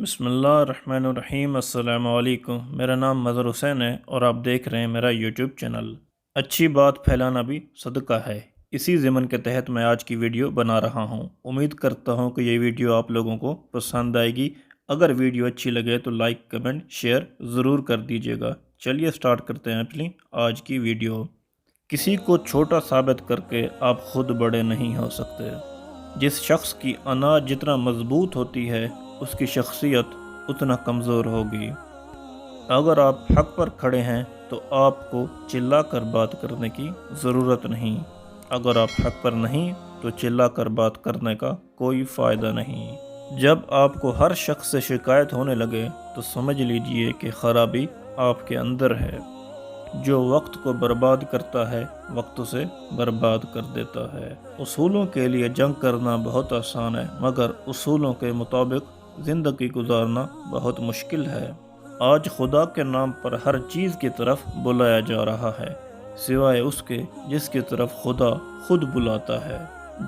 بسم اللہ الرحمن الرحیم۔ السلام علیکم، میرا نام مظہر حسین ہے اور آپ دیکھ رہے ہیں میرا یوٹیوب چینل۔ اچھی بات پھیلانا بھی صدقہ ہے، اسی ضمن کے تحت میں آج کی ویڈیو بنا رہا ہوں۔ امید کرتا ہوں کہ یہ ویڈیو آپ لوگوں کو پسند آئے گی۔ اگر ویڈیو اچھی لگے تو لائک، کمنٹ، شیئر ضرور کر دیجیے گا۔ چلیے سٹارٹ کرتے ہیں اپنی آج کی ویڈیو۔ کسی کو چھوٹا ثابت کر کے آپ خود بڑے نہیں ہو سکتے۔ جس شخص کی انا جتنا مضبوط ہوتی ہے اس کی شخصیت اتنا کمزور ہوگی۔ اگر آپ حق پر کھڑے ہیں تو آپ کو چلا کر بات کرنے کی ضرورت نہیں۔ اگر آپ حق پر نہیں تو چلا کر بات کرنے کا کوئی فائدہ نہیں۔ جب آپ کو ہر شخص سے شکایت ہونے لگے تو سمجھ لیجئے کہ خرابی آپ کے اندر ہے۔ جو وقت کو برباد کرتا ہے وقت اسے برباد کر دیتا ہے۔ اصولوں کے لیے جنگ کرنا بہت آسان ہے، مگر اصولوں کے مطابق زندگی گزارنا بہت مشکل ہے۔ آج خدا کے نام پر ہر چیز کی طرف بلایا جا رہا ہے، سوائے اس کے جس کی طرف خدا خود بلاتا ہے۔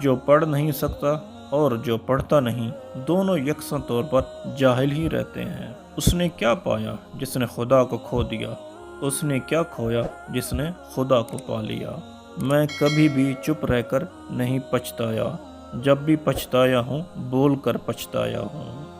جو پڑھ نہیں سکتا اور جو پڑھتا نہیں، دونوں یکساں طور پر جاہل ہی رہتے ہیں۔ اس نے کیا پایا جس نے خدا کو کھو دیا؟ اس نے کیا کھویا جس نے خدا کو پا لیا؟ میں کبھی بھی چپ رہ کر نہیں پچھتایا، جب بھی پچھتایا ہوں بول کر پچھتایا ہوں۔